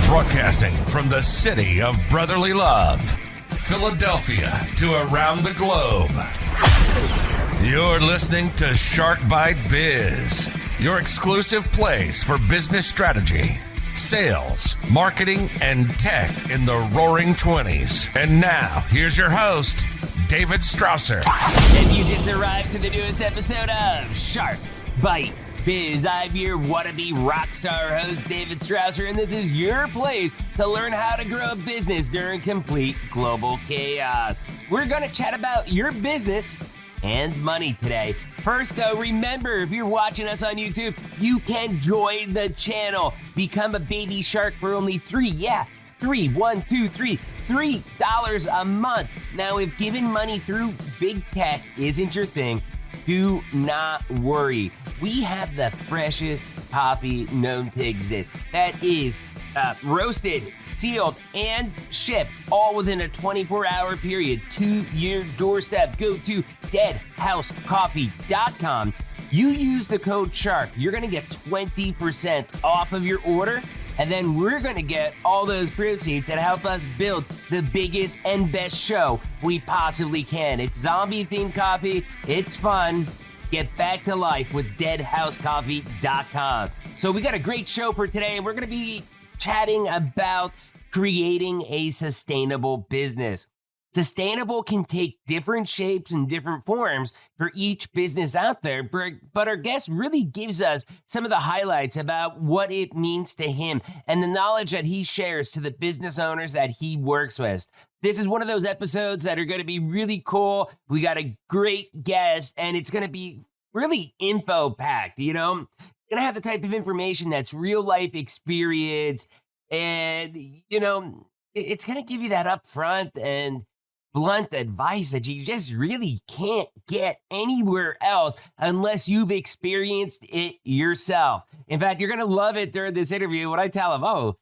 Broadcasting from the city of brotherly love, Philadelphia to around the globe. You're listening to Shark Bite Biz, your exclusive place for business strategy, sales, marketing, and tech in the roaring 20s. And now, here's your host, David Strausser. And you just arrived to the newest episode of Shark Bite Biz. I'm your wannabe rock star host, David Strausser, and this is your place to learn how to grow a business during complete global chaos. We're going to chat about your business and money today. First, though, remember, if you're watching us on YouTube, you can join the channel. Become a baby shark for only $3 a month. Now, if giving money through big tech isn't your thing, do not worry. We have the freshest coffee known to exist. That is roasted, sealed, and shipped all within a 24-hour period to your doorstep. Go to deadhousecoffee.com. You use the code SHARK. You're going to get 20% off of your order. And then we're going to get all those proceeds that help us build the biggest and best show we possibly can. It's zombie-themed coffee. It's fun. Get back to life with deadhousecoffee.com. So we got a great show for today, and we're going to be chatting about creating a sustainable business. Sustainable can take different shapes and different forms for each business out there, but our guest really gives us some of the highlights about what it means to him and the knowledge that he shares to the business owners that he works with. This is one of those episodes that are going to be really cool. We got a great guest, and it's going to be really info-packed, you know? Going to have the type of information that's real-life experience, and, you know, it's going to give you that upfront and blunt advice that you just really can't get anywhere else unless you've experienced it yourself. In fact, you're going to love it during this interview when I tell them, a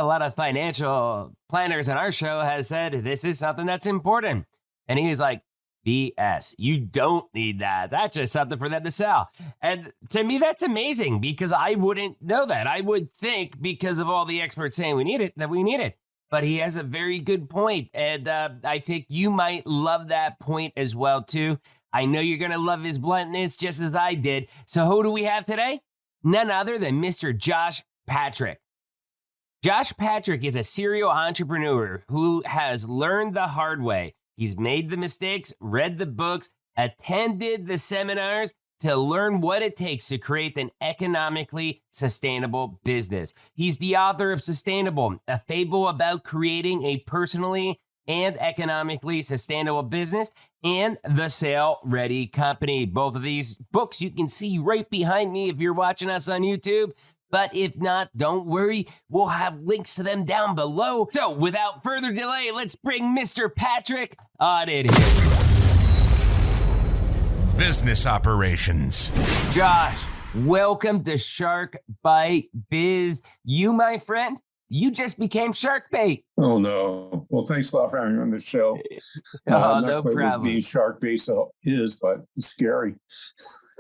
lot of financial planners on our show has said this is something that's important. And he was like, BS, you don't need that. That's just something for them to sell. And to me, that's amazing because I wouldn't know that. I would think because of all the experts saying we need it, that we need it. But he has a very good point, and I think you might love that point as well, too. I know you're going to love his bluntness just as I did. So who do we have today? None other than Mr. Josh Patrick. Josh Patrick is a serial entrepreneur who has learned the hard way. He's made the mistakes, read the books, attended the seminars, to learn what it takes to create an economically sustainable business. He's the author of Sustainable, a fable about creating a personally and economically sustainable business, and The Sale Ready Company. Both of these books you can see right behind me if you're watching us on YouTube. But if not, don't worry, we'll have links to them down below. So without further delay, let's bring Mr. Patrick on in here. Business operations. Josh, welcome to Shark Bite Biz. You, my friend, you just became Shark Bait. Oh, no. Well, thanks a lot for having me on the show. No problem. Being Shark Bait is, but it's scary.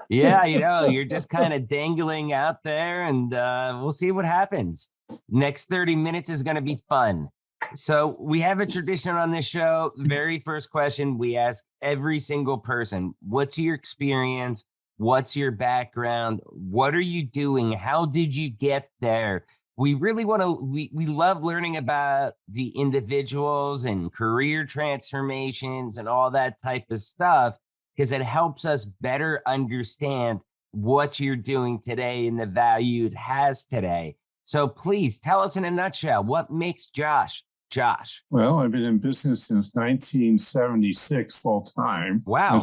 Yeah, you're just kind of dangling out there, and we'll see what happens. Next 30 minutes is going to be fun. So we have a tradition on this show. Very first question we ask every single person: what's your experience? What's your background? What are you doing? How did you get there? We really want to, we love learning about the individuals and career transformations and all that type of stuff because it helps us better understand what you're doing today and the value it has today. So please tell us in a nutshell, what makes Josh? Well, I've been in business since 1976 full time. Wow.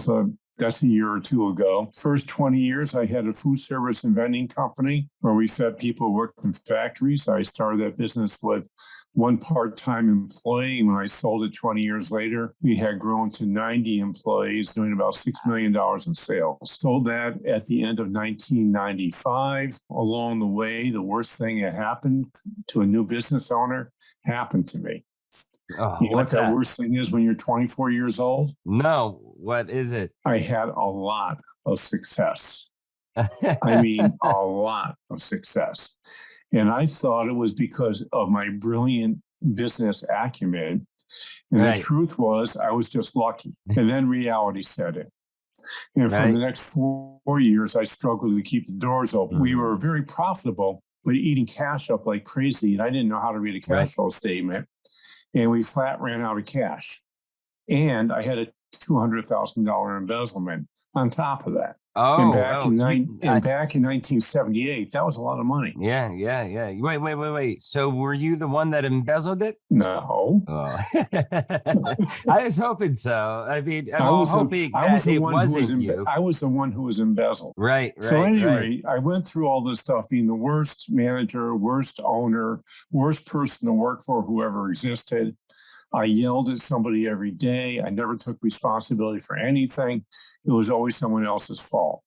That's a year or two ago. First 20 years, I had a food service and vending company where we fed people who worked in factories. I started that business with one part-time employee. When I sold it 20 years later, we had grown to 90 employees doing about $6 million in sales. Sold that at the end of 1995. Along the way, the worst thing that happened to a new business owner happened to me. Oh, You know what what's that that? worst thing is when you're 24 years old? No, what is it? I had a lot of success. I mean, a lot of success. And I thought it was because of my brilliant business acumen. And the Right, truth was, I was just lucky. And then reality set in. And for the right. next 4 years, I struggled to keep the doors open. We were Mm, very profitable, but eating cash up like crazy. And I didn't know how to read a right. cash flow statement. And we flat ran out of cash. And I had a $200,000 embezzlement on top of that. And Oh, back oh, in you, back in 1978, that was a lot of money. yeah, yeah, yeah. Wait. So were you the one that embezzled it? No, Oh, I was hoping so. I mean, I'm I all was the hoping that it wasn't you. I was the one who was embezzled. Right, So at right, any right. rate, I went through all this stuff, being the worst manager, worst owner, worst person to work for who ever existed. I yelled at somebody every day. I never took responsibility for anything. It was always someone else's fault.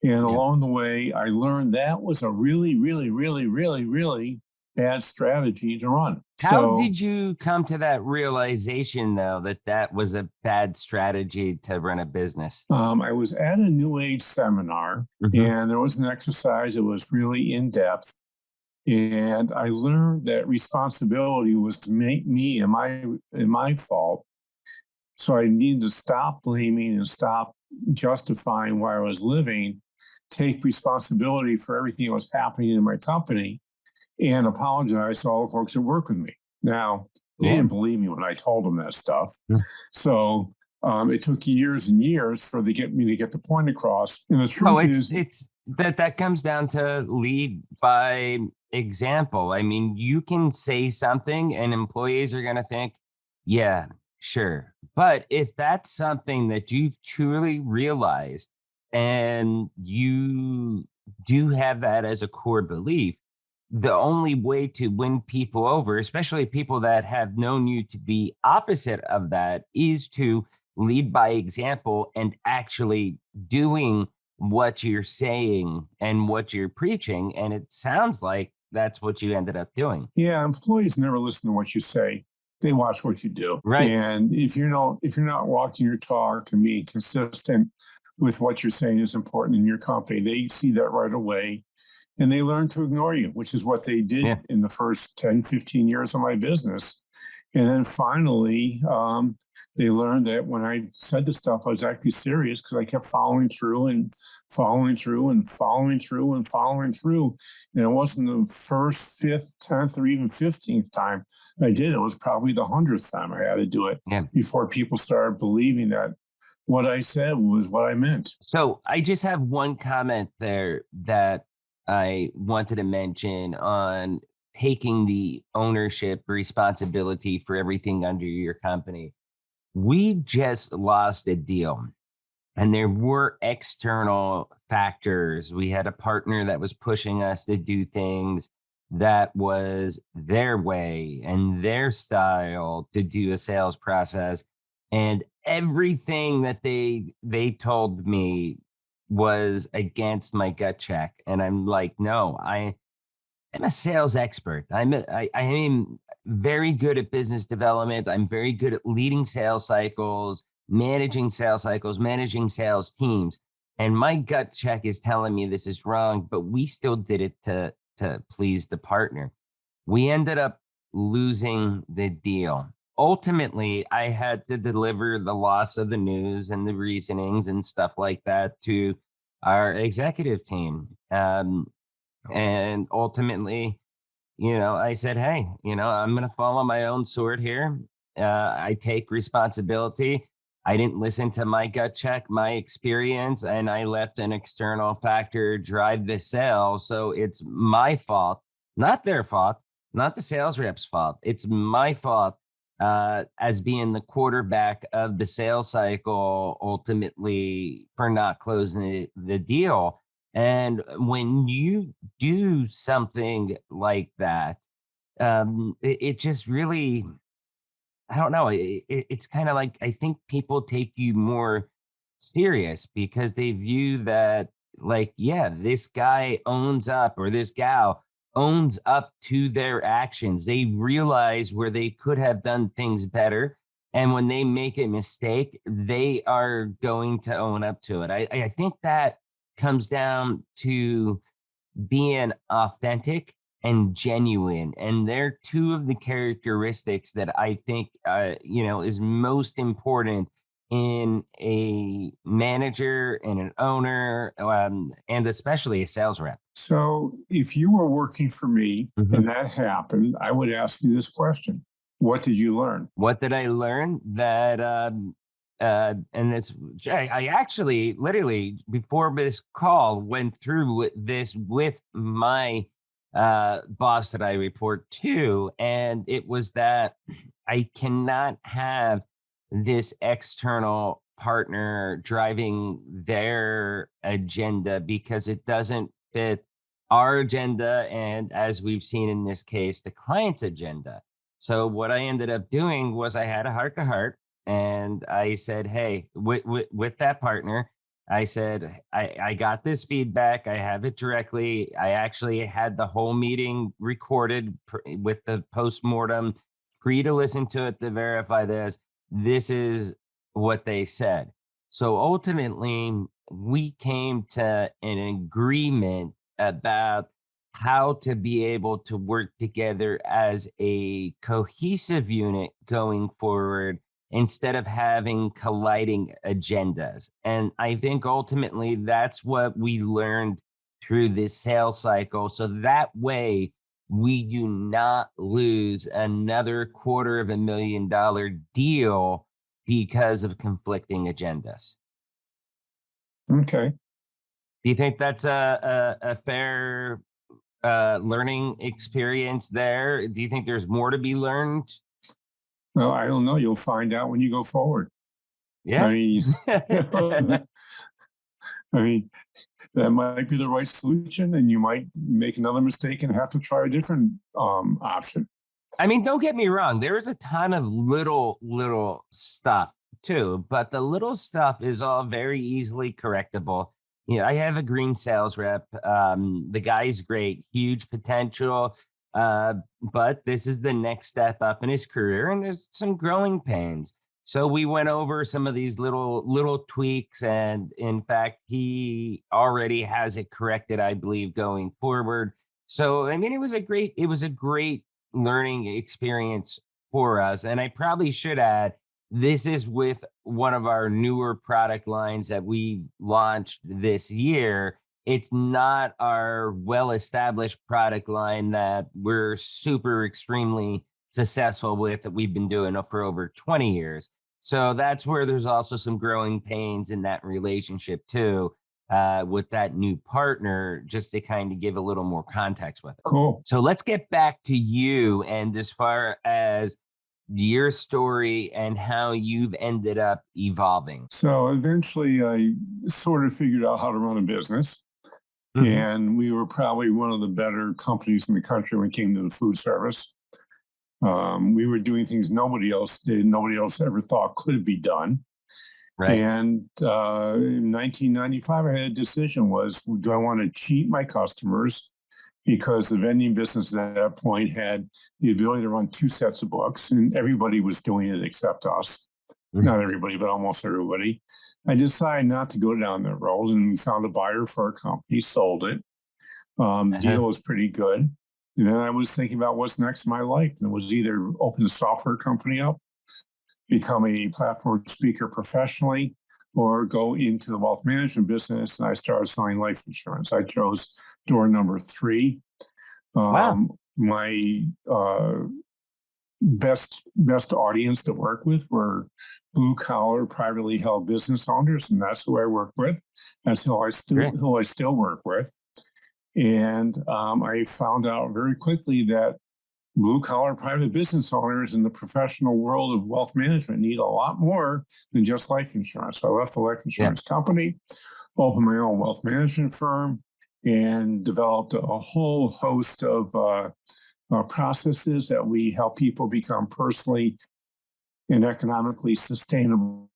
And Yeah. along the way, I learned that was a really, really, really, really, really bad strategy to run. How So did you come to that realization, though, that that was a bad strategy to run a business? I was at a New Age seminar, Hmm. and there was an exercise that was really in depth. And I learned that responsibility was me and my fault. So I needed to stop blaming and stop justifying why I was living, take responsibility for everything that was happening in my company, and apologize to all the folks that work with me. Now, they Yeah. didn't believe me when I told them that stuff. Mm. So it took years and years for they get me to get the point across. And the Well, truth is, it's that comes down to lead by example. I mean, you can say something and employees are going to think, yeah, sure. But if that's something that you've truly realized and you do have that as a core belief, the only way to win people over, especially people that have known you to be opposite of that, is to lead by example and actually doing what you're saying and what you're preaching. And it sounds like that's what you ended up doing. yeah, employees never listen to what you say. They watch what you do. Right. And if you're not walking your talk and being consistent with what you're saying is important in your company, they see that right away and they learn to ignore you, which is what they did Yeah. in the first 10, 15 years of my business. And then finally, they learned that when I said the stuff, I was actually serious because I kept following through and following through and following through and following through. And it wasn't the first, fifth, 10th, or even 15th time I did. It was probably the 100th time I had to do it Yeah. before people started believing that what I said was what I meant. So I just have one comment there that I wanted to mention on taking the ownership responsibility for everything under your company. We just lost a deal and there were external factors. We had a partner that was pushing us to do things that was their way and their style to do a sales process. And everything that they told me was against my gut check. And I'm like, no, I'm a sales expert. I am very good at business development. I'm very good at leading sales cycles, managing sales teams. And my gut check is telling me this is wrong, but we still did it to please the partner. We ended up losing the deal. Ultimately, I had to deliver the loss of the news and the reasonings and stuff like that to our executive team. And ultimately, I said, hey, I'm going to follow my own sword here. I take responsibility. I didn't listen to my gut check, my experience, and I let an external factor drive the sale. So it's my fault, not their fault, not the sales rep's fault. It's my fault as being the quarterback of the sales cycle, ultimately for not closing the deal. And when you do something like that, it just really, I don't know. It's kind of like I think people take you more serious because they view that like, yeah, this guy owns up or this gal owns up to their actions. They realize where they could have done things better. And when they make a mistake, they are going to own up to it. I think that comes down to being authentic and genuine. And they're two of the characteristics that I think, is most important in a manager and an owner, and especially a sales rep. So if you were working for me Mhm. and that happened, I would ask you this question. What did you learn? What did I learn? That and this, I actually literally before this call went through this with my boss that I report to, and it was that I cannot have this external partner driving their agenda because it doesn't fit our agenda, and as we've seen in this case, the client's agenda. So what I ended up doing was I had a heart to heart, and I said, "Hey, with that partner, I said I got this feedback. I have it directly. I actually had the whole meeting recorded with the postmortem, free to listen to it to verify this. This is what they said." So ultimately, we came to an agreement about how to be able to work together as a cohesive unit going forward instead of having colliding agendas. And I think ultimately that's what we learned through this sales cycle. So that way we do not lose another $250,000 deal because of conflicting agendas. Okay. Do you think that's a fair learning experience there? Do you think there's more to be learned? Well, I don't know. You'll find out when you go forward. I Yeah. mean, I mean, that might be the right solution, and you might make another mistake and have to try a different option. I mean, don't get me wrong. There is a ton of little stuff too, but the little stuff is all very easily correctable. I have a green sales rep. The guy's great, huge potential. But this is the next step up in his career, and there's some growing pains. So we went over some of these little tweaks, and in fact, he already has it corrected, I believe, going forward. So I mean, it was a great learning experience for us. And I probably should add, this is with one of our newer product lines that we launched this year. It's not our well established product line that we're super extremely successful with that we've been doing for over 20 years. So that's where there's also some growing pains in that relationship too, with that new partner, just to kind of give a little more context with it. Cool. So let's get back to you and as far as your story and how you've ended up evolving. So eventually, I sort of figured out how to run a business. Mhm. And we were probably one of the better companies in the country when it came to the food service. We were doing things nobody else did, nobody else ever thought could be done. Right. And in 1995, I had a decision was, do I want to cheat my customers? Because the vending business at that point had the ability to run two sets of books, and everybody was doing it except us. Mhm. Not everybody, but almost everybody. I decided not to go down that road, and we found a buyer for our company, sold it. Uh-huh. Deal was pretty good. And then I was thinking about what's next in my life. And it was either open a software company up, become a platform speaker professionally, or go into the wealth management business. And I started selling life insurance. I chose door number 3. Wow. My best audience to work with were blue collar, privately held business owners, and that's who I work with. That's Great. who I still work with. And I found out very quickly that blue collar private business owners in the professional world of wealth management need a lot more than just life insurance. So I left the life Yeah. insurance company, opened my own wealth management firm, and developed a whole host of processes that we help people become personally and economically sustainable.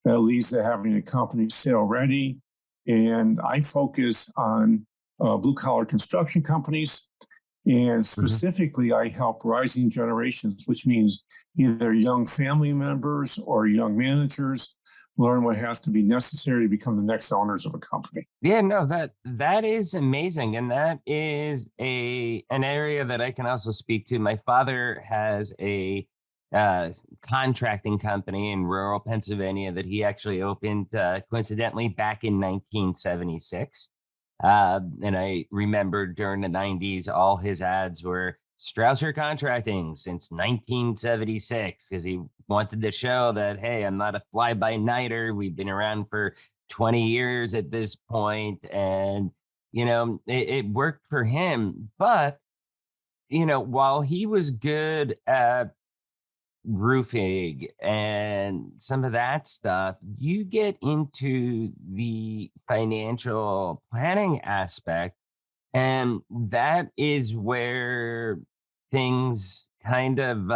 That leads to having a company sale ready. And I focus on blue collar construction companies. And specifically, I help rising generations, which means either young family members or young managers learn what has to be necessary to become the next owners of a company. Yeah, no, that is amazing, and that is an area that I can also speak to. My father has a contracting company in rural Pennsylvania that he actually opened coincidentally back in 1976. And I remember during the 90s, all his ads were Strausser Contracting since 1976 because he wanted to show that, hey, I'm not a fly by nighter. We've been around for 20 years at this point, and it worked for him. But while he was good at roofing and some of that stuff, you get into the financial planning aspect, and that is where things kind of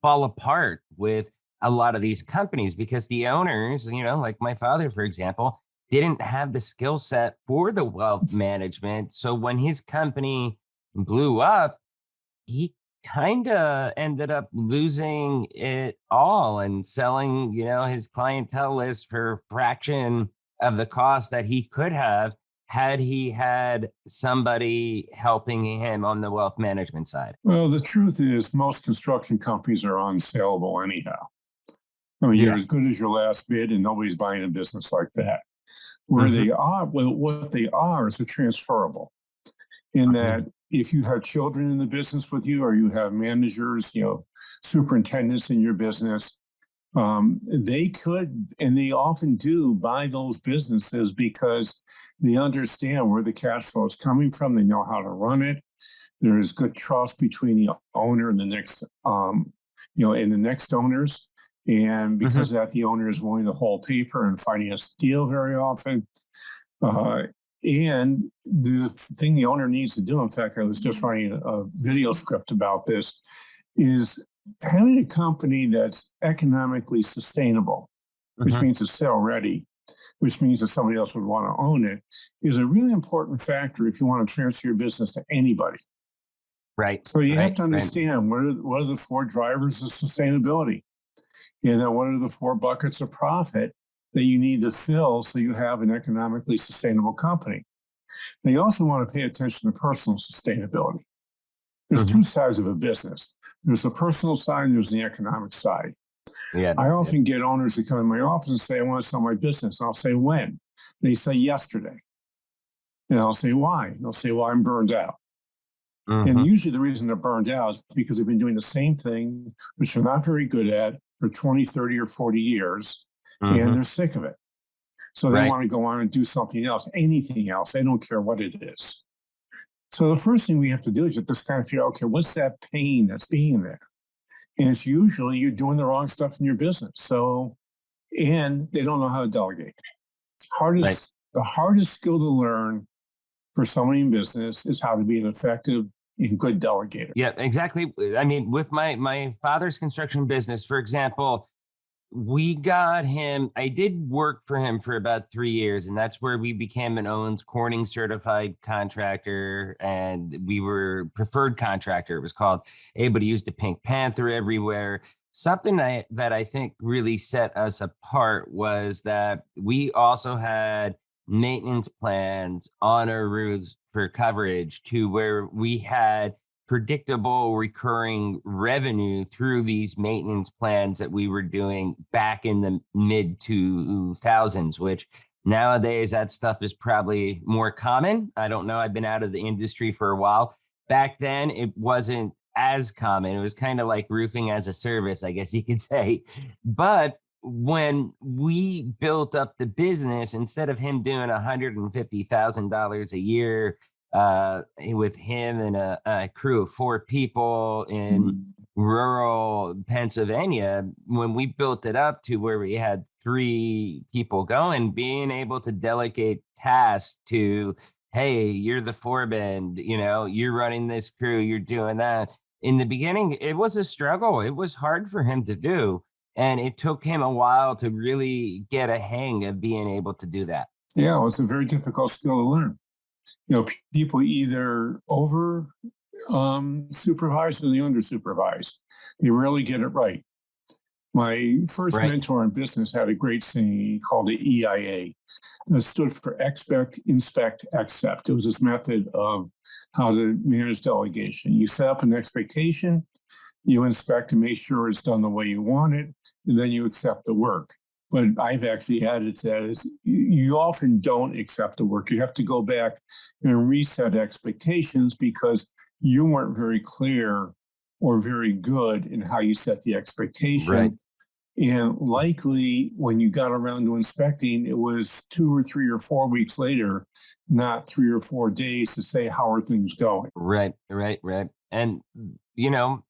fall apart with a lot of these companies because the owners, like my father, for example, didn't have the skill set for the wealth management. So when his company blew up, he kind of ended up losing it all and selling, his clientele list for a fraction of the cost that he could have had he had somebody helping him on the wealth management side. Well, the truth is most construction companies are unsaleable anyhow. I mean, you're as good as your last bid and nobody's buying a business like that. Where they are, well, what they are is a transferable in that if you have children in the business with you or you have managers, superintendents in your business, they could, and they often do buy those businesses because they understand where the cash flow is coming from. They know how to run it. There is good trust between the owner and the next, and the next owners. And because of that, the owner is willing to hold paper and finance the deal very often. And the thing the owner needs to do, in fact, I was just writing a video script about this, is having a company that's economically sustainable, which means it's sale ready, which means that somebody else would want to own it, is a really important factor if you want to transfer your business to anybody. Right. So you have to understand what are the four drivers of sustainability? And then what are the four buckets of profit that you need to fill so you have an economically sustainable company? Now, you also want to pay attention to personal sustainability. There's two sides of a business. There's the personal side and there's the economic side. Yeah, I often get owners that come in my office and say, I want to sell my business. And I'll say, when? They say, yesterday. And I'll say, why? And they'll say, well, I'm burned out. And usually the reason they're burned out is because they've been doing the same thing, which they're not very good at, for 20, 30, or 40 years, and they're sick of it. So they want to go on and do something else, anything else. They don't care what it is. So the first thing we have to do is just kind of figure out, okay, what's that pain that's being there? And it's usually you're doing the wrong stuff in your business. So, and they don't know how to delegate. The hardest skill to learn for somebody in business is how to be an effective and good delegator. Yeah, exactly. I mean, with my father's construction business, for example, we got him, I did work for him for about 3 years, and that's where we became an Owens Corning certified contractor, and we were preferred contractor, it was called, able to use the Pink Panther everywhere. Something that I think really set us apart was that we also had maintenance plans on our roofs for coverage to where we had predictable recurring revenue through these maintenance plans that we were doing back in the mid 2000s, which nowadays that stuff is probably more common. I don't know. I've been out of the industry for a while. Back then, it wasn't as common. It was kind of like roofing as a service, I guess you could say. But when we built up the business, instead of him doing $150,000 a year with him and a crew of 4 people in rural Pennsylvania, when we built it up to where we had 3 people going, being able to delegate tasks to, hey, you're the foreman, you're running this crew, you're doing that. In the beginning, it was a struggle. It was hard for him to do. And it took him a while to really get a hang of being able to do that. Yeah, it's a very difficult skill to learn. People either over supervise or they under supervise. They rarely get it right. My first Right. mentor in business had a great saying. He called it EIA. It stood for expect, inspect, accept. It was this method of how to manage delegation. You set up an expectation, you inspect to make sure it's done the way you want it, and then you accept the work. But I've actually added to that is you often don't accept the work. You have to go back and reset expectations because you weren't very clear or very good in how you set the expectation. Right. And likely when you got around to inspecting, it was 2 or 3 or 4 weeks later, not 3 or 4 days to say, how are things going? Right. And,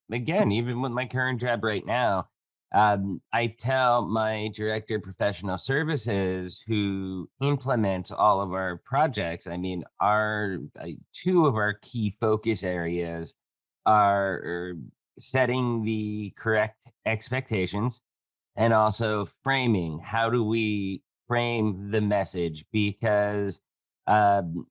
again, even with my current job right now, I tell my director of professional services who implements all of our projects. I mean, two of our key focus areas are setting the correct expectations and also framing. How do we frame the message? Because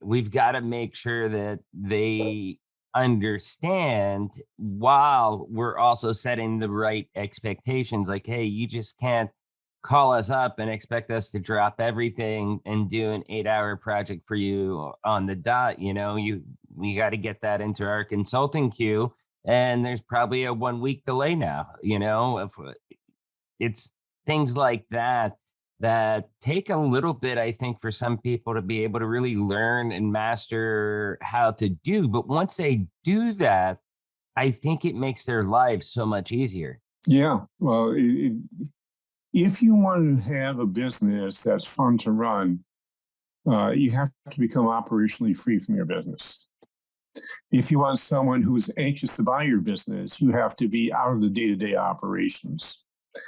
we've got to make sure that they understand while we're also setting the right expectations. Like, hey, you just can't call us up and expect us to drop everything and do an 8-hour project for you on the dot. We got to get that into our consulting queue. And there's probably a 1 week delay now, if it's things like that that take a little bit, I think, for some people to be able to really learn and master how to do. But once they do that, I think it makes their lives so much easier. Yeah. Well, if you want to have a business that's fun to run, you have to become operationally free from your business. If you want someone who's anxious to buy your business, you have to be out of the day-to-day operations.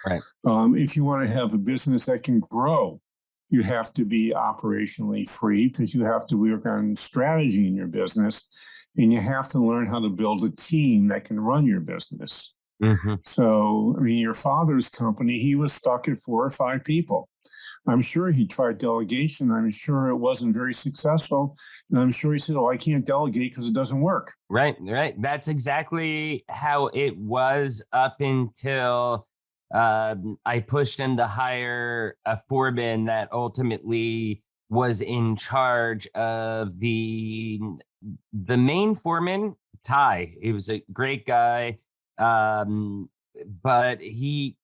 Right. If you want to have a business that can grow, you have to be operationally free because you have to work on strategy in your business and you have to learn how to build a team that can run your business. Mm-hmm. So, your father's company, he was stuck at 4 or 5 people. I'm sure he tried delegation. I'm sure it wasn't very successful. And I'm sure he said, I can't delegate because it doesn't work. Right. That's exactly how it was up until I pushed him to hire a foreman that ultimately was in charge of the main foreman, Ty. He was a great guy, but he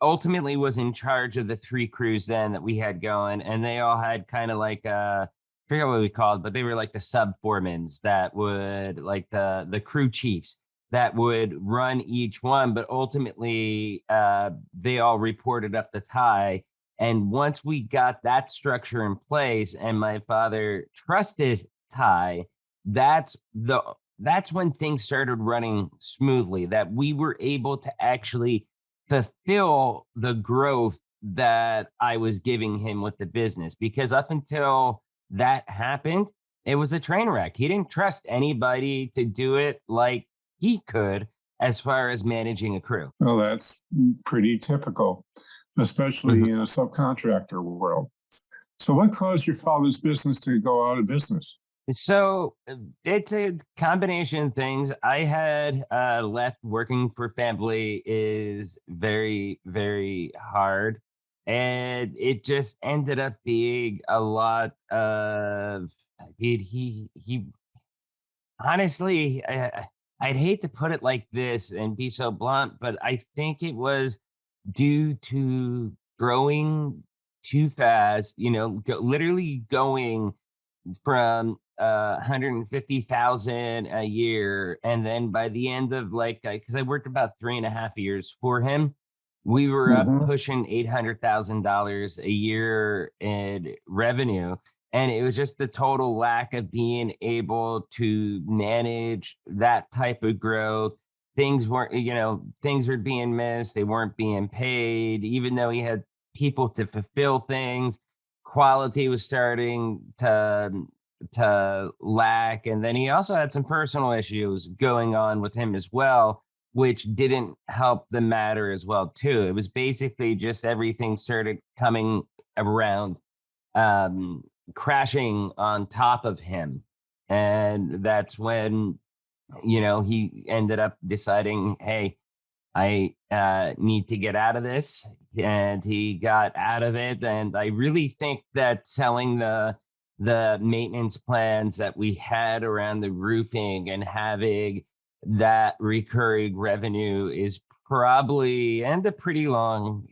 ultimately was in charge of the 3 crews then that we had going, and they all had kind of like I forget what we called, but they were like the sub foremans that would like the crew chiefs that would run each one, but ultimately they all reported up the Ty. And once we got that structure in place and my father trusted Ty, that's when things started running smoothly, that we were able to actually fulfill the growth that I was giving him with the business. Because up until that happened, it was a train wreck. He didn't trust anybody to do it like he could as far as managing a crew. Well, that's pretty typical, especially in a subcontractor world. So what caused your father's business to go out of business? So it's a combination of things. I had left. Working for family is very, very hard. And it just ended up being a lot of, he honestly, I'd hate to put it like this and be so blunt, but I think it was due to growing too fast, literally going from 150,000 a year. And then by the end of because I worked about 3.5 years for him, we were up pushing $800,000 a year in revenue. And it was just the total lack of being able to manage that type of growth. Things weren't, things were being missed. They weren't being paid, even though he had people to fulfill things. Quality was starting to lack. And then he also had some personal issues going on with him as well, which didn't help the matter as well, too. It was basically just everything started coming around, crashing on top of him. And that's when, he ended up deciding, hey, I need to get out of this. And he got out of it. And I really think that selling the maintenance plans that we had around the roofing and having that recurring revenue is probably, and a pretty long,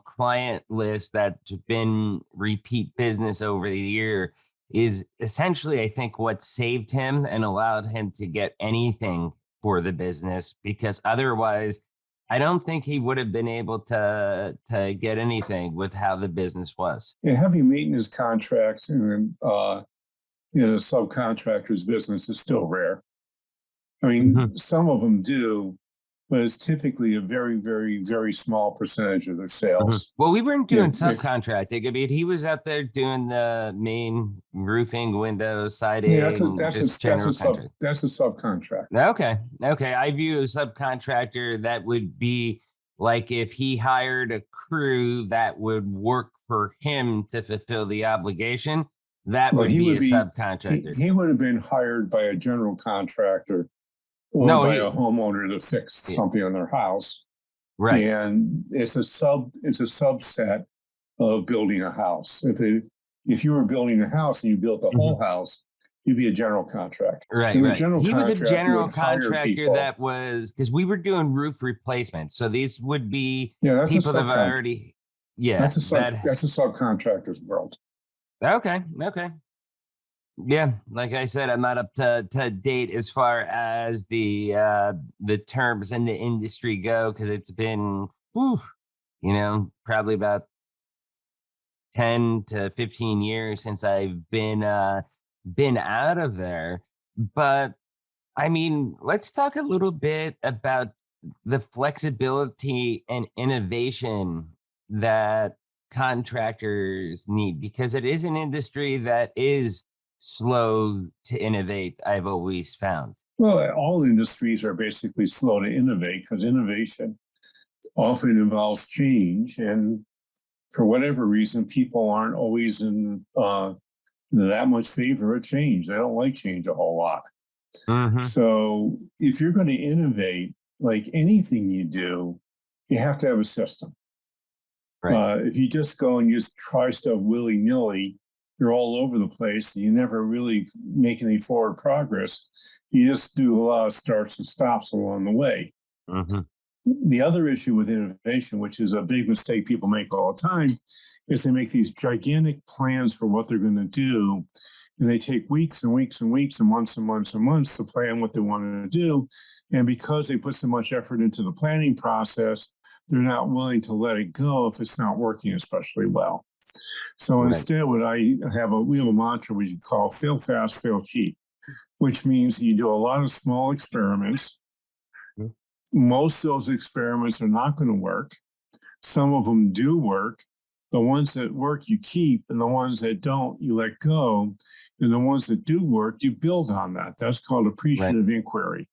client list that's been repeat business over the year, is essentially, I think, what saved him and allowed him to get anything for the business, because otherwise I don't think he would have been able to get anything with how the business was. Yeah, having maintenance contracts in a subcontractor's business is still rare. I mean, some of them do, but it's typically a very, very, very small percentage of their sales. Well, we weren't Yeah, doing subcontracting. I mean, he was out there doing the main roofing, windows, yeah, siding, just general contract. that's a subcontract. Okay. I view a subcontractor that would be like if he hired a crew that would work for him to fulfill the obligation. That Well, would he be would a be subcontractor. he would have been hired by a general contractor or No, by a homeowner to fix something on their house. right. And it's a subset of building a house. If you were building a house and you built the whole house, you'd be a general contractor. Right, And the right. general He was a contractor general would hire contractor people. that was, because we were doing roof replacements. So these would be Yeah, that's people a that have subcontract. already, yeah, That's a subcontractor's world. okay. Yeah, like I said, I'm not up to date as far as the terms in the industry go, because it's been, probably about 10 to 15 years since I've been out of there. But I mean, let's talk a little bit about the flexibility and innovation that contractors need, because it is an industry that is slow to innovate, I've always found. Well, all industries are basically slow to innovate because innovation often involves change. And for whatever reason, people aren't always in that much favor of change. They don't like change a whole lot. So if you're going to innovate, like anything you do, you have to have a system. Right. If you just go and just try stuff willy-nilly, you're all over the place and you never really make any forward progress. You just do a lot of starts and stops along the way. The other issue with innovation, which is a big mistake people make all the time, is they make these gigantic plans for what they're going to do. And they take weeks and weeks and weeks and months and months and months to plan what they want to do. And because they put so much effort into the planning process, they're not willing to let it go if it's not working especially well. So instead, we have a mantra we call fail fast, fail cheap, which means you do a lot of small experiments. Most of those experiments are not going to work. Some of them do work. The ones that work, you keep, and the ones that don't, you let go. And the ones that do work, you build on that. That's called appreciative inquiry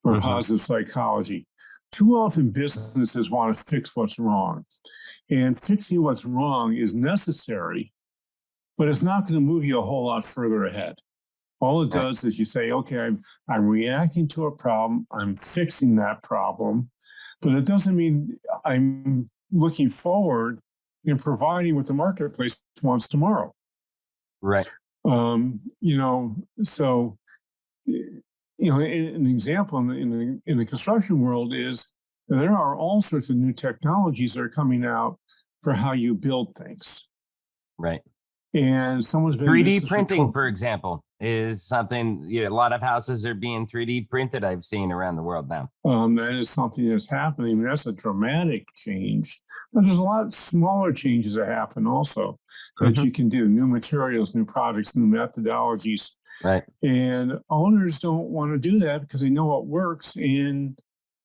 or positive psychology. Too often businesses want to fix what's wrong. And fixing what's wrong is necessary, but it's not going to move you a whole lot further ahead. All it does is you say, okay, I'm reacting to a problem. I'm fixing that problem. But it doesn't mean I'm looking forward and providing what the marketplace wants tomorrow. Right. So, an example in the construction world is there are all sorts of new technologies that are coming out for how you build things. Right. And someone's been 3D printing, for example, is something, a lot of houses are being 3D printed. I've seen around the world now. That is something that's happening. I mean, that's a dramatic change. But there's a lot of smaller changes that happen also that you can do. New materials, new products, new methodologies. Right. And owners don't want to do that because they know what works, and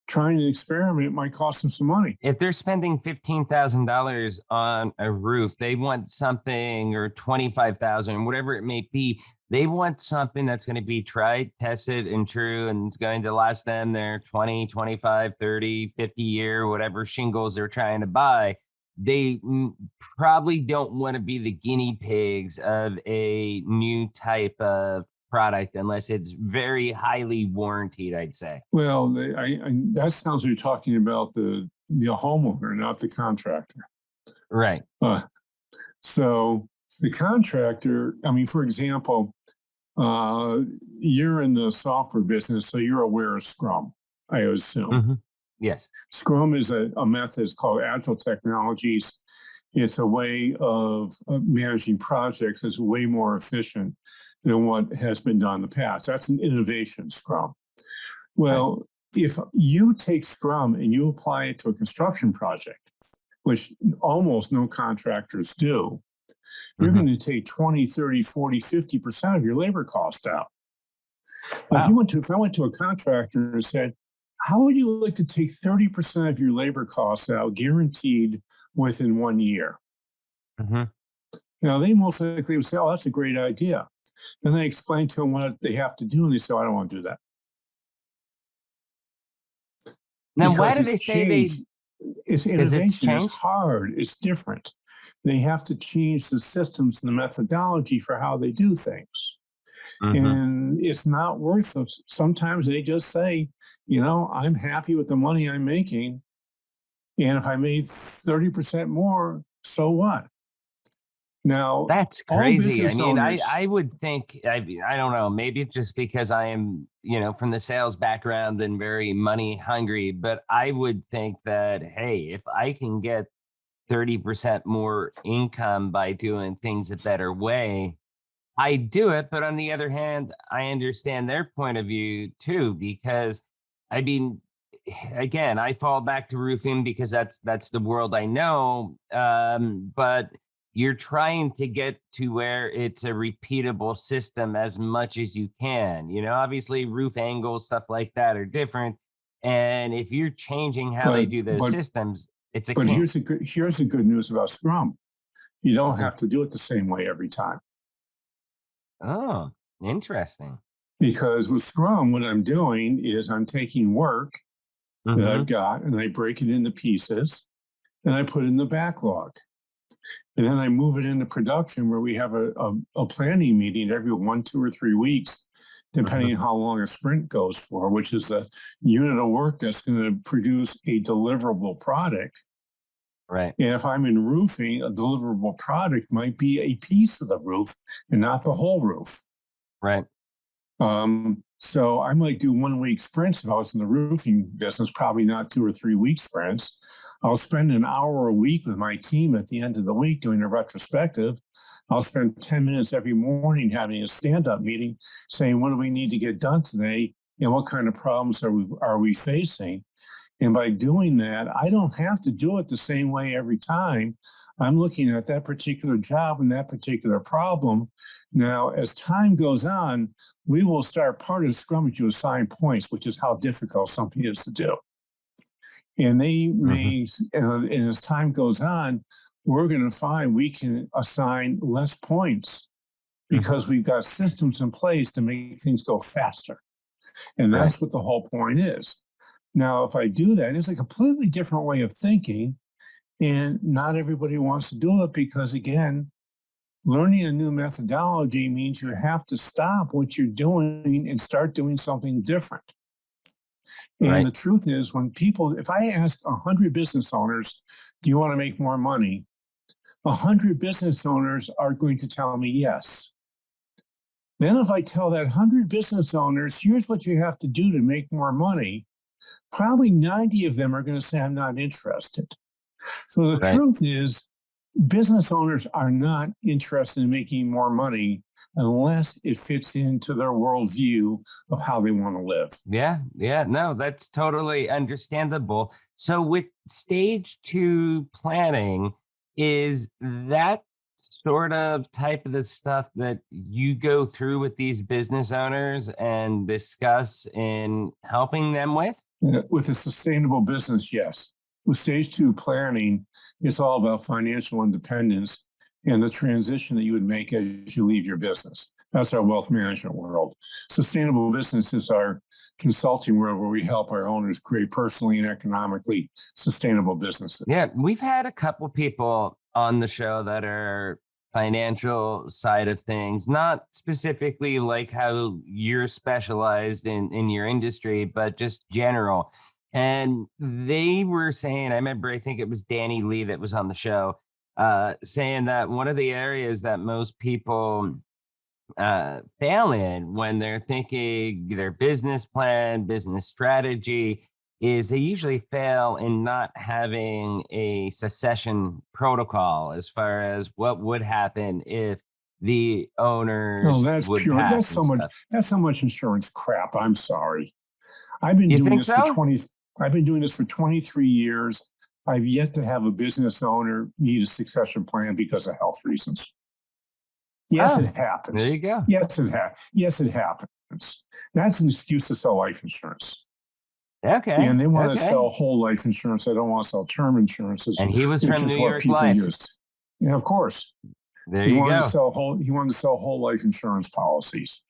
trying to experiment might cost them some money. If they're spending $15,000 on a roof, they want something, or $25,000, whatever it may be. They want something that's going to be tried, tested, and true, and it's going to last them their 20, 25, 30, 50-year, whatever shingles they're trying to buy. They probably don't want to be the guinea pigs of a new type of product unless it's very highly warranted, I'd say. Well, that sounds like you're talking about the homeowner, not the contractor. Right. So the contractor, I mean, for example, you're in the software business, so you're aware of Scrum, I assume. Mm-hmm. Yes. Scrum is a method. It's called Agile Technologies. It's a way of managing projects that's way more efficient than what has been done in the past. That's an innovation, Scrum. Well, if you take Scrum and you apply it to a construction project, which almost no contractors do, you're going to take 20, 30, 40, 50% of your labor cost out. Wow. If I went to a contractor and said, how would you like to take 30% of your labor costs out guaranteed within 1 year? Now, they most likely would say, oh, that's a great idea. Then they explain to them what they have to do, and they say, oh, I don't want to do that. Now, why do they say it's innovation. It's hard. It's different. They have to change the systems and the methodology for how they do things. And it's not worth it. Sometimes they just say, I'm happy with the money I'm making. And if I made 30% more, so what? Now, that's crazy. I mean, I would think, I don't know, maybe just because I am, from the sales background and very money hungry, but I would think that, hey, if I can get 30% more income by doing things a better way, I do it. But on the other hand, I understand their point of view too, because I mean, again, I fall back to roofing because that's the world I know. But you're trying to get to where it's a repeatable system as much as you can. Obviously roof angles, stuff like that are different. And if you're changing how they do those systems, it's But here's the good news about Scrum. You don't have to do it the same way every time. Oh, interesting. Because with Scrum, what I'm doing is I'm taking work that I've got and I break it into pieces and I put it in the backlog. And then I move it into production where we have a planning meeting every 1, 2, or 3 weeks, depending on how long a sprint goes for, which is a unit of work that's going to produce a deliverable product. Right. And if I'm in roofing, a deliverable product might be a piece of the roof and not the whole roof. Right. So I might do 1 week sprints if I was in the roofing business, probably not 2 or 3 week sprints. I'll spend an hour a week with my team at the end of the week doing a retrospective. I'll spend 10 minutes every morning having a stand-up meeting saying, what do we need to get done today? And what kind of problems are we facing? And by doing that, I don't have to do it the same way every time. I'm looking at that particular job and that particular problem. Now, as time goes on, we will start part of Scrum to assign points, which is how difficult something is to do. And they may, and as time goes on, we're going to find we can assign less points because we've got systems in place to make things go faster. And that's what the whole point is. Now, if I do that, it's a completely different way of thinking, and not everybody wants to do it because, again, learning a new methodology means you have to stop what you're doing and start doing something different. And the truth is, if I ask 100 business owners, do you want to make more money? 100 business owners are going to tell me yes. Then if I tell that 100 business owners, here's what you have to do to make more money, probably 90 of them are going to say, I'm not interested. So the truth is, business owners are not interested in making more money unless it fits into their worldview of how they want to live. Yeah. No, that's totally understandable. So with stage 2 planning, is that sort of type of the stuff that you go through with these business owners and discuss in helping them with? With a sustainable business, yes. With stage 2 planning, it's all about financial independence and the transition that you would make as you leave your business. That's our wealth management world. Sustainable business is our consulting world where we help our owners create personally and economically sustainable businesses. Yeah, we've had a couple people on the show that are financial side of things, not specifically like how you're specialized in your industry, but just general. And they were saying, I think it was Danny Lee that was on the show, saying that one of the areas that most people fail in when they're thinking their business plan, business strategy, is they usually fail in not having a succession protocol as far as what would happen if the No, owners that's would pure. pass and stuff. That's so much insurance crap. I'm sorry. I've been You doing think this for so? 20. I've been doing this for 23 years. I've yet to have a business owner need a succession plan because of health reasons. Yes, Oh, it happens. there you go. Yes, it happens. That's an excuse to sell life insurance. Okay. And they want to Okay. sell whole life insurance. They don't want to sell term insurances. And he was which from is New what York people Life. use. Yeah, of course. There He you wanted go. to sell whole. He wanted to sell whole life insurance policies.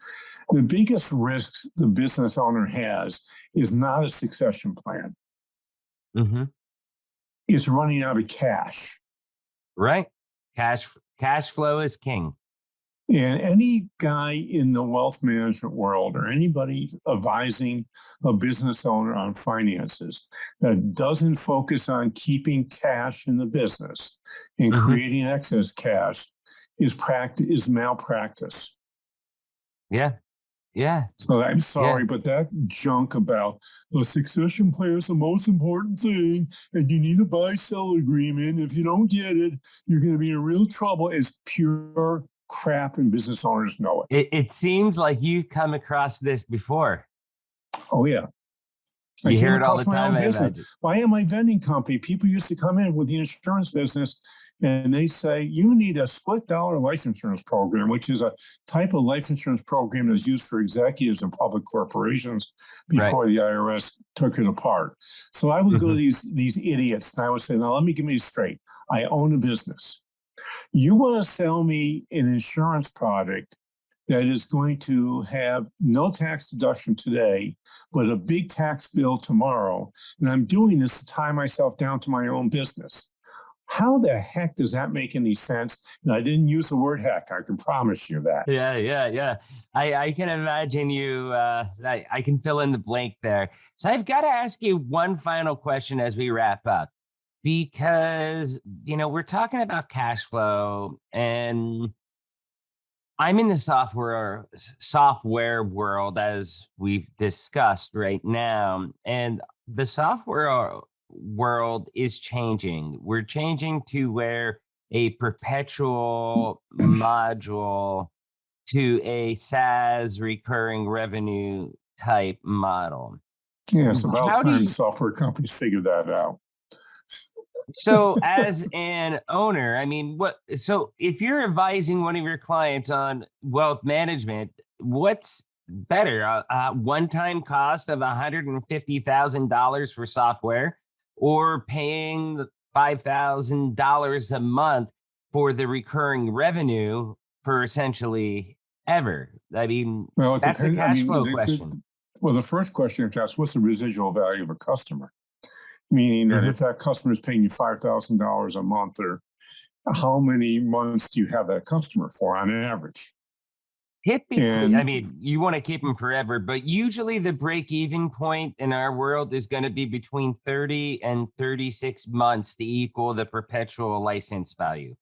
The biggest risk the business owner has is not a succession plan. hmm It's running out of cash. Right. Cash flow is king. And any guy in the wealth management world or anybody advising a business owner on finances that doesn't focus on keeping cash in the business and Mhm. creating excess cash is malpractice. Yeah. Yeah. So I'm sorry, but that junk about the succession plan is the most important thing, and you need a buy-sell agreement. If you don't get it, you're going to be in real trouble. Is pure crap, and business owners know it. It seems like you've come across this before. Oh yeah, I You came hear it all across the my time, own I business. imagine. Well, I am my vending company. People used to come in with the insurance business and they say, you need a split dollar life insurance program, which is a type of life insurance program that's used for executives and public corporations before the IRS took it apart. So I would go to these idiots and I would say, now let me give me straight. I own a business. You want to sell me an insurance product that is going to have no tax deduction today, but a big tax bill tomorrow. And I'm doing this to tie myself down to my own business. How the heck does that make any sense? And I didn't use the word heck. I can promise you that. Yeah. I can imagine you. I can fill in the blank there. So I've got to ask you one final question as we wrap up, because we're talking about cash flow, and I'm in the software world, as we've discussed right now, and the software world is changing. We're changing to where a perpetual module to a SaaS recurring revenue type model. Yeah, it's about How do time you- software companies figure that out. So as an owner, so if you're advising one of your clients on wealth management, what's better? A one-time cost of $150,000 for software, or paying $5,000 a month for the recurring revenue for essentially ever? Well, That's a cash flow question. Well, the first question is asked, what's the residual value of a customer? Meaning that if that customer is paying you $5,000 a month, or how many months do you have that customer for on average? Typically, you want to keep them forever, but usually the break-even point in our world is going to be between 30 and 36 months to equal the perpetual license value.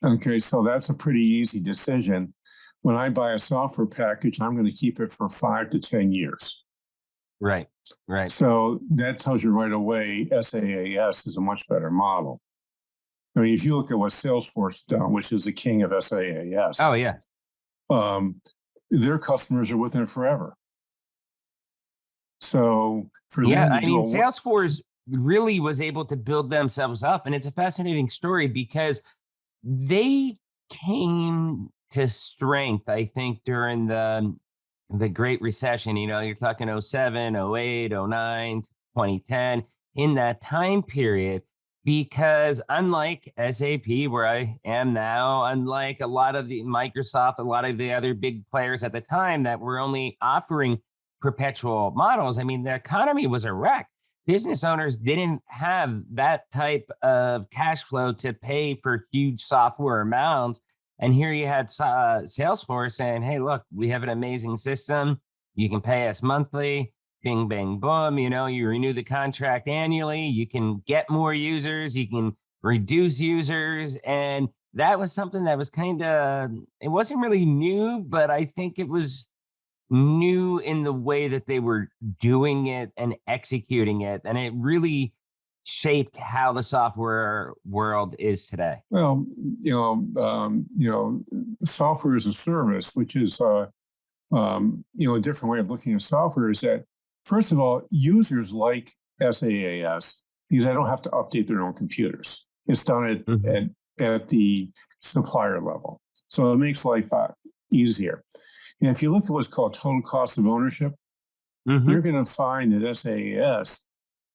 Okay, so that's a pretty easy decision. When I buy a software package, I'm going to keep it for 5 to 10 years. Right. So that tells you right away, SaaS is a much better model. If you look at what Salesforce done, which is the king of SaaS. Oh, yeah. Their customers are with them forever. So for them to Salesforce really was able to build themselves up, and it's a fascinating story because they came to strength, I think, during the Great Recession. You're talking 07, 08, 09, 2010, in that time period. Because unlike SAP, where I am now, unlike a lot of the Microsoft, a lot of the other big players at the time that were only offering perpetual models, the economy was a wreck. Business owners didn't have that type of cash flow to pay for huge software amounts And here you had Salesforce saying, hey, look, we have an amazing system. You can pay us monthly. Bing, bang, boom. You renew the contract annually. You can get more users. You can reduce users. And that was something that was it wasn't really new, but I think it was new in the way that they were doing it and executing it. And it really shaped how the software world is today. Well, software as a service, which is, a different way of looking at software, is that, first of all, users like SaaS because they don't have to update their own computers. It's done at the supplier level. So it makes life easier. And if you look at what's called total cost of ownership, you're going to find that SaaS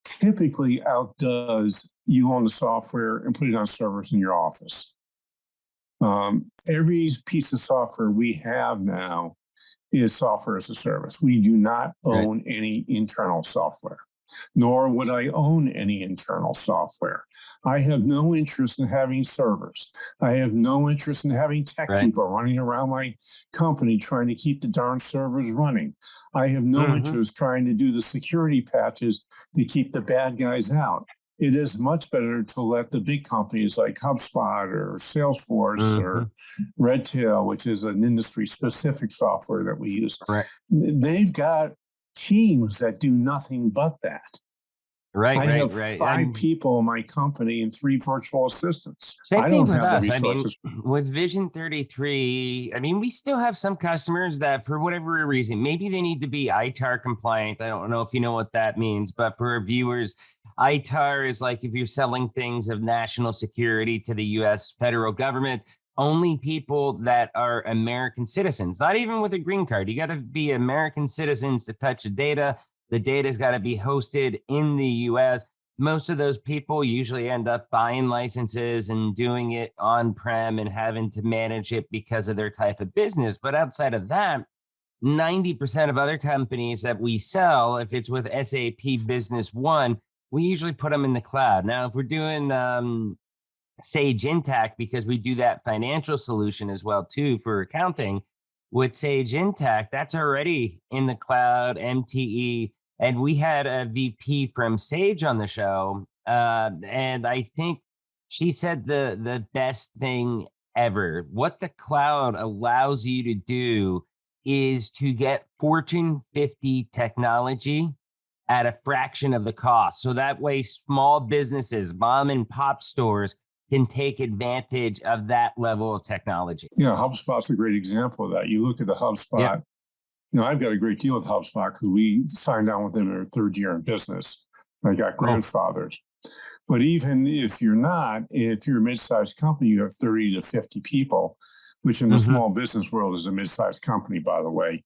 typically outdoes you on the software and put it on servers in your office. Every piece of software we have now is software as a service. We do not own any internal software, nor would I own any internal software. I have no interest in having servers. I have no interest in having tech people running around my company trying to keep the darn servers running. I have no interest trying to do the security patches to keep the bad guys out. It is much better to let the big companies like HubSpot or Salesforce or Redtail, which is an industry-specific software that we use. They've got teams that do nothing but that. I have 5 people in my company and 3 virtual assistants. Same I thing don't with have us. the resources. With Vision 33, we still have some customers that, for whatever reason, maybe they need to be ITAR compliant. I don't know if you know what that means, but for our viewers, ITAR is like if you're selling things of national security to the U.S. federal government. Only people that are American citizens, not even with a green card. You got to be American citizens to touch the data. The data's got to be hosted in the US. Most of those people usually end up buying licenses and doing it on-prem and having to manage it because of their type of business. But outside of that, 90% of other companies that we sell, if it's with SAP Business One, we usually put them in the cloud. Now, if we're doing Sage Intacct, because we do that financial solution as well too for accounting, with Sage Intacct, that's already in the cloud, MTE. And we had a VP from Sage on the show. And I think she said the best thing ever. What the cloud allows you to do is to get Fortune 50 technology at a fraction of the cost. So that way, small businesses, mom and pop stores can take advantage of that level of technology. Yeah, HubSpot's a great example of that. You look at the HubSpot. Yeah. I've got a great deal with HubSpot because we signed on with them in our 3rd year in business. I got grandfathers. But even if you're a mid-sized company, you have 30 to 50 people, which in the small business world is a mid-sized company, by the way.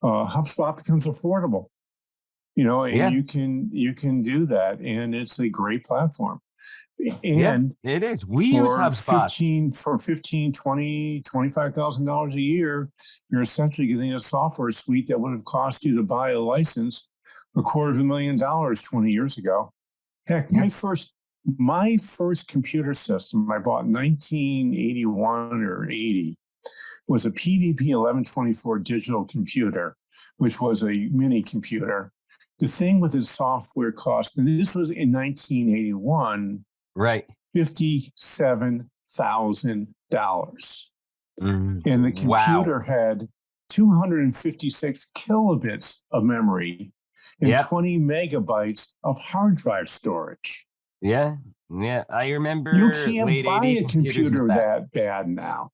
HubSpot becomes affordable, and you can do that. And it's a great platform. And it is. We use HubSpot for $15,000, $20,000, $25,000 a year. You're essentially getting a software suite that would have cost you to buy a license $250,000 20 years ago. Heck, my first computer system I bought in 1981 or 80 was a PDP 1124 digital computer, which was a mini computer. The thing with its software cost, and this was in 1981, $57,000. And the computer had 256 kilobits of memory and 20 megabytes of hard drive storage. Yeah. I remember you can't buy a computer that bad now.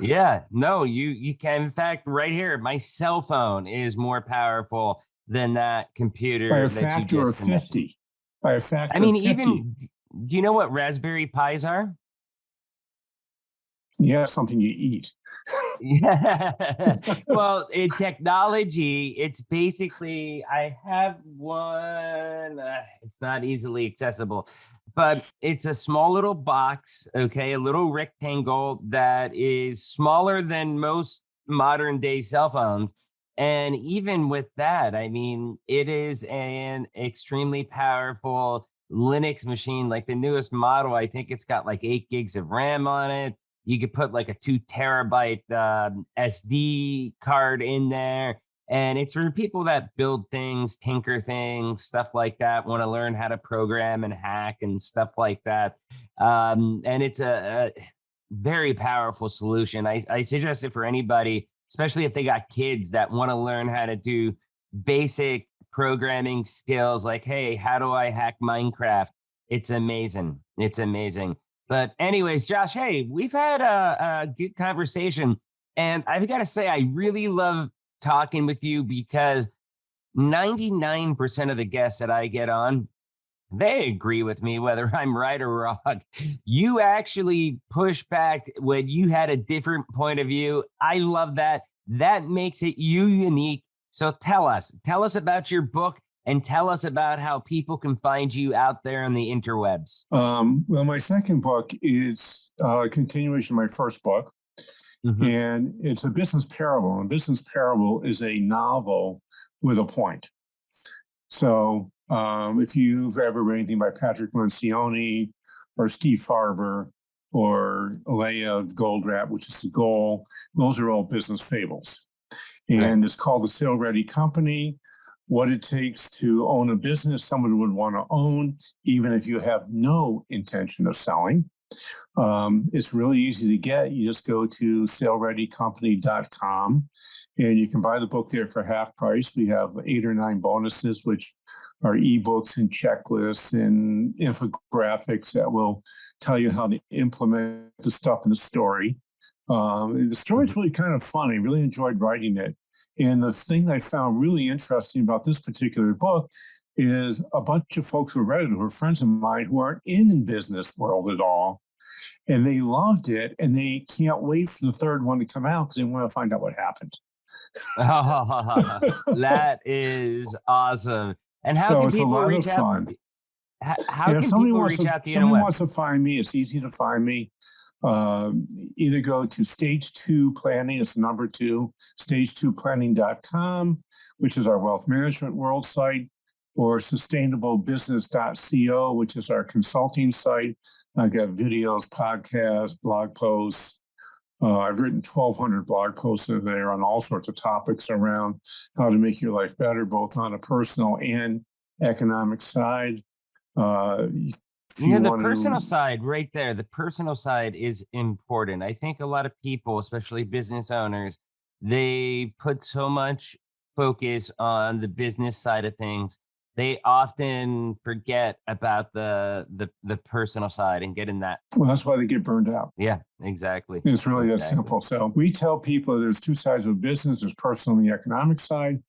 Yeah, no, you can. In fact, right here, my cell phone is more powerful than that computer by a factor of 50. By a factor of 50. Even, do you know what Raspberry Pis are? Yeah, something you eat. Yeah. Well, in technology, it's basically, I have one, it's not easily accessible, but it's a small little box, a little rectangle that is smaller than most modern day cell phones. And even with that, it is an extremely powerful Linux machine, like the newest model. I think it's got like 8 gigs of RAM on it. You could put like a 2 terabyte SD card in there. And it's for people that build things, tinker things, stuff like that, want to learn how to program and hack and stuff like that. And it's a very powerful solution. I suggest it for anybody, especially if they got kids that want to learn how to do basic programming skills like, hey, how do I hack Minecraft? It's amazing. It's amazing. But anyways, Josh, hey, we've had a good conversation. And I've got to say, I really love talking with you because 99% of the guests that I get on, they agree with me whether I'm right or wrong. You actually push back when you had a different point of view. I love that. That makes it you unique. So tell us about your book and tell us about how people can find you out there on the interwebs. Well, my second book is a continuation of my first book. Mm-hmm. And it's a business parable. And business parable is a novel with a point. So if you've ever read anything by Patrick Lencioni or Steve Farber or Alea Goldratt, which is The Goal, those are all business fables. And It's called The Sale Ready Company, what it takes to own a business someone would want to own, even if you have no intention of selling. It's really easy to get. You just go to salereadycompany.com and you can buy the book there for half price. We have 8 or 9 bonuses, which are ebooks and checklists and infographics that will tell you how to implement the stuff in the story. The story's really kind of fun. I really enjoyed writing it. And the thing I found really interesting about this particular book is a bunch of folks who read it, who are friends of mine who aren't in the business world at all. And they loved it. And they can't wait for the third one to come out because they want to find out what happened. That is awesome. And how can people reach out? How can people reach out to you? If someone wants to find me, it's easy to find me. Either go to Stage 2 Planning, it's number 2, stage2planning.com, which is our wealth management world site, or sustainablebusiness.co, which is our consulting site. I've got videos, podcasts, blog posts. I've written 1,200 blog posts in there on all sorts of topics around how to make your life better, both on a personal and economic side. The personal side right there, the personal side is important. I think a lot of people, especially business owners, they put so much focus on the business side of things. They often forget about the personal side and getting that. Well, that's why they get burned out. Yeah, exactly. It's really that simple. So we tell people there's 2 sides of business. There's personal and the economic side.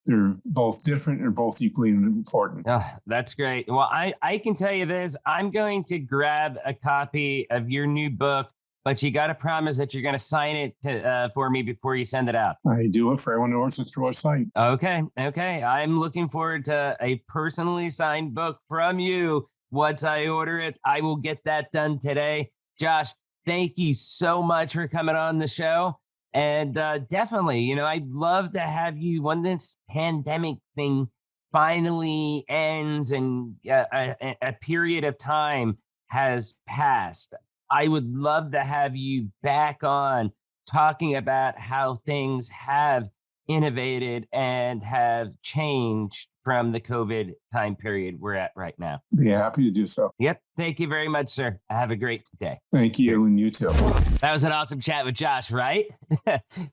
They're both different and both equally important. Oh, that's great. Well, I can tell you this. I'm going to grab a copy of your new book, but you got to promise that you're going to sign it for me before you send it out. I do it for everyone who orders it through our site. Okay. I'm looking forward to a personally signed book from you. Once I order it, I will get that done today. Josh, thank you so much for coming on the show. And definitely, I'd love to have you when this pandemic thing finally ends and a period of time has passed. I would love to have you back on talking about how things have innovated and have changed from the COVID time period we're at right now. Be happy to do so. Yep. Thank you very much, sir. Have a great day. Thank you, and you too. That was an awesome chat with Josh, right?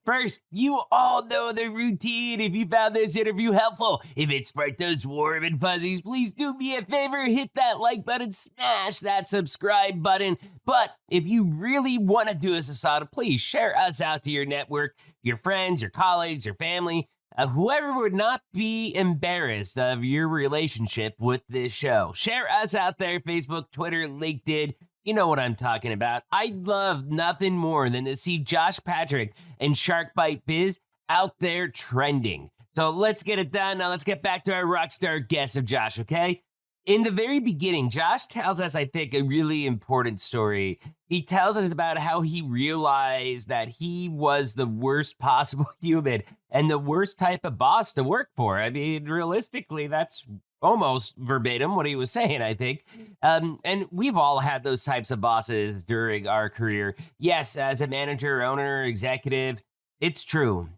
First, you all know the routine. If you found this interview helpful, if it sparked those warm and fuzzies, please do me a favor, hit that like button, smash that subscribe button. But if you really want to do us a solid, please share us out to your network, your friends, your colleagues, your family, whoever would not be embarrassed of your relationship with this show. Share us out there, Facebook, Twitter, LinkedIn. You know what I'm talking about. I'd love nothing more than to see Josh Patrick and Shark Bite Biz out there trending. So let's get it done. Now let's get back to our rockstar guest of Josh, okay? In the very beginning, Josh tells us, I think, a really important story. He tells us about how he realized that he was the worst possible human and the worst type of boss to work for. I mean, realistically, that's almost verbatim what he was saying, I think. And we've all had those types of bosses during our career. Yes, as a manager, owner, executive, it's true.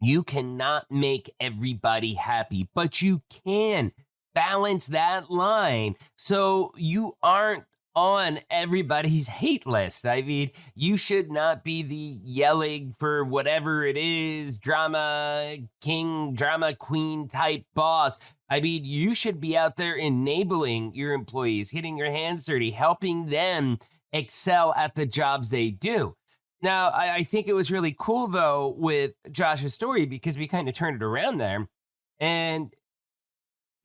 You cannot make everybody happy, but you can balance that line so you aren't on everybody's hate list. I mean, you should not be the yelling for whatever it is, drama king, drama queen type boss. I mean, you should be out there enabling your employees, getting your hands dirty, helping them excel at the jobs they do. Now, I think it was really cool, though, with Josh's story because we kind of turned it around there. And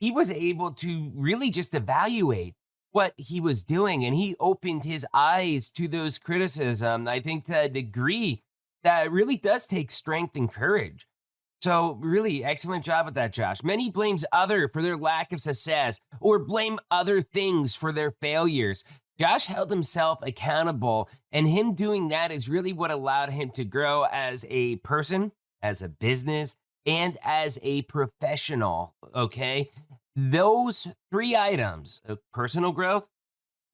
he was able to really just evaluate what he was doing. And he opened his eyes to those criticism, I think, to a degree that really does take strength and courage. So really excellent job with that, Josh. Many blames other for their lack of success or blame other things for their failures. Josh held himself accountable, and him doing that is really what allowed him to grow as a person, as a business, and as a professional, okay? Those three items, personal growth,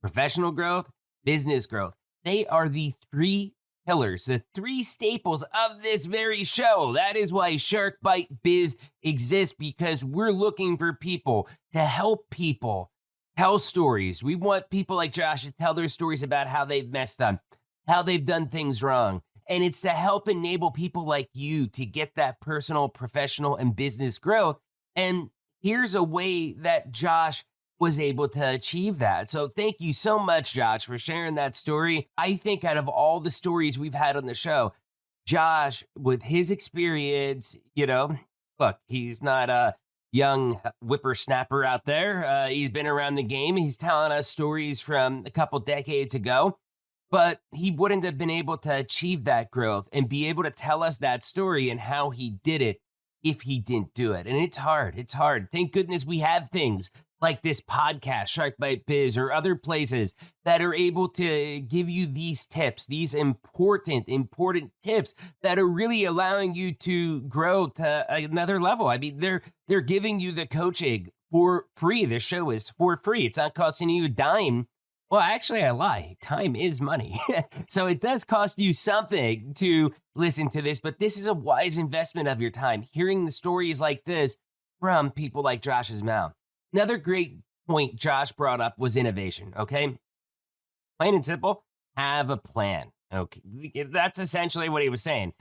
professional growth, business growth, they are the three pillars, the three staples of this very show. That is why Shark Bite Biz exists, because we're looking for people to help people tell stories. We want people like Josh to tell their stories about how they've messed up, how they've done things wrong. And it's to help enable people like you to get that personal, professional, and business growth. And here's a way that Josh was able to achieve that. So thank you so much, Josh, for sharing that story. I think out of all the stories we've had on the show, Josh, with his experience, look, he's not a young whippersnapper out there. He's been around the game. He's telling us stories from a couple decades ago, but he wouldn't have been able to achieve that growth and be able to tell us that story and how he did it if he didn't do it. And it's hard. It's hard. Thank goodness we have things like this podcast, Shark Bite Biz, or other places that are able to give you these tips, these important tips that are really allowing you to grow to another level. I mean, they're giving you the coaching for free. This show is for free. It's not costing you a dime. Well, actually, I lie. Time is money. So it does cost you something to listen to this, but this is a wise investment of your time, hearing the stories like this from people like Josh's mouth. Another great point Josh brought up was innovation, okay? Plain and simple, have a plan, okay? That's essentially what he was saying.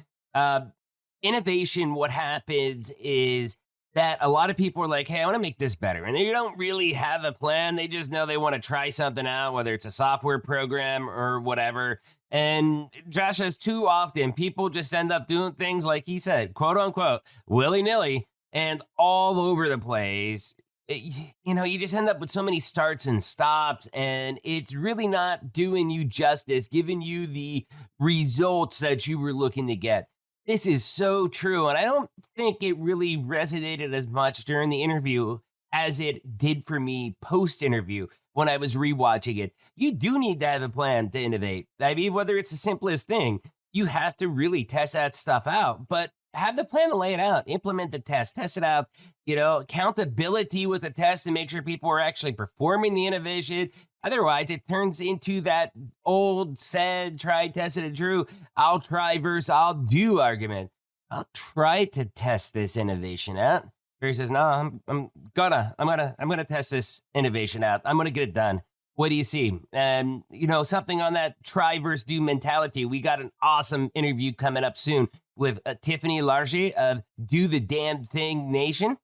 Innovation, what happens is that a lot of people are like, hey, I want to make this better. And they don't really have a plan. They just know they want to try something out, whether it's a software program or whatever. And Josh says too often, people just end up doing things like he said, quote unquote, willy-nilly and all over the place. You just end up with so many starts and stops, and it's really not doing you justice, giving you the results that you were looking to get. This is so true, and I don't think it really resonated as much during the interview as it did for me post-interview when I was rewatching it. You do need to have a plan to innovate. I mean, whether it's the simplest thing, you have to really test that stuff out, but have the plan to lay it out, implement the test it out, accountability with the test to make sure people are actually performing the innovation. Otherwise, it turns into that old, said, tried, tested, and true, I'll try versus I'll do argument. I'll try to test this innovation out. Versus, no, I'm gonna test this innovation out. I'm gonna get it done. What do you see? And, something on that try versus do mentality. We got an awesome interview coming up soon with Tiffany Largy of Do the Damn Thing Nation.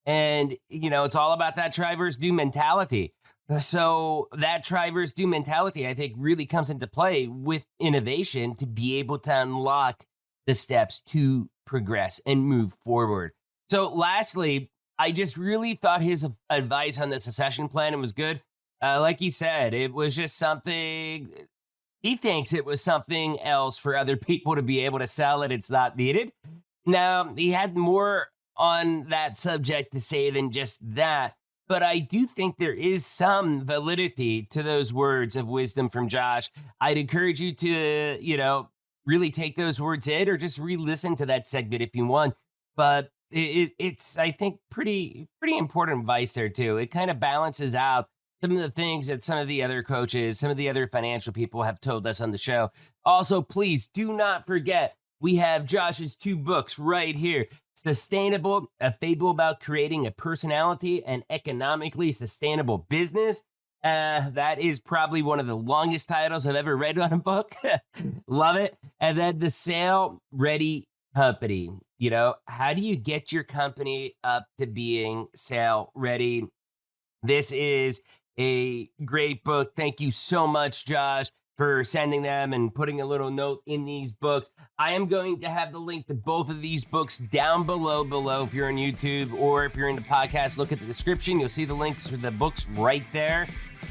And, it's all about that try versus do mentality. So that try versus do mentality, I think, really comes into play with innovation to be able to unlock the steps to progress and move forward. So lastly, I just really thought his advice on the succession plan was good. Like he said, it was just something, he thinks it was something else for other people to be able to sell it. It's not needed. Now, he had more on that subject to say than just that, but I do think there is some validity to those words of wisdom from Josh. I'd encourage you to, really take those words in or just re-listen to that segment if you want. But it's I think pretty important advice there too. It kind of balances out some of the things that some of the other coaches, some of the other financial people have told us on the show. Also, please do not forget, we have Josh's 2 books right here. Sustainable, a fable about creating a personality and economically sustainable business. That is probably one of the longest titles I've ever read on a book. Love it. And then the Sale Ready Company. You know, how do you get your company up to being sale ready? This is a great book. Thank you so much, Josh, for sending them and putting a little note in these books. I am going to have the link to both of these books down below. If you're on YouTube or if you're in the podcast, look at the description. You'll see the links for the books right there.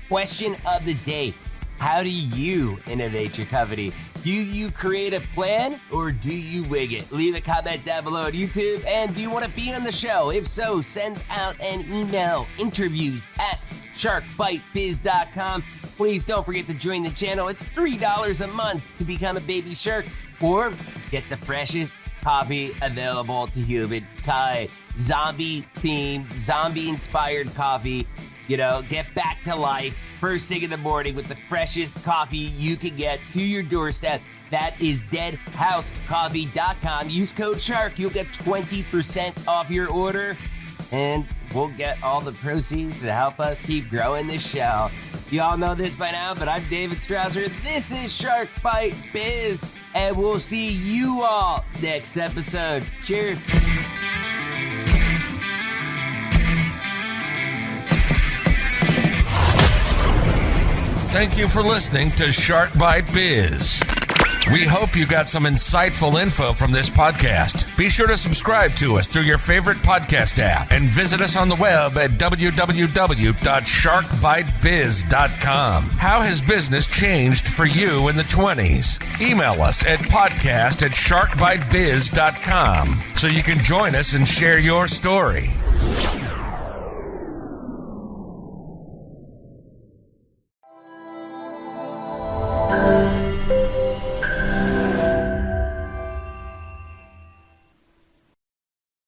Question of the day. How do you innovate your company? Do you create a plan or do you wing it? Leave a comment down below on YouTube. And do you want to be on the show? If so, send out an email, interviews@sharkbitebiz.com. Please don't forget to join the channel. It's $3 a month to become a baby shark or get the freshest coffee available to humankind. Zombie-themed, zombie-inspired coffee. You know, get back to life first thing in the morning with the freshest coffee you can get to your doorstep. That is deadhousecoffee.com. Use code SHARK. You'll get 20% off your order, and we'll get all the proceeds to help us keep growing this show. You all know this by now, but I'm David Strausser. This is Shark Bite Biz, and we'll see you all next episode. Cheers. Thank you for listening to Shark Bite Biz. We hope you got some insightful info from this podcast. Be sure to subscribe to us through your favorite podcast app and visit us on the web at www.sharkbitebiz.com. How has business changed for you in the 20s? Email us at podcast@sharkbitebiz.com so you can join us and share your story.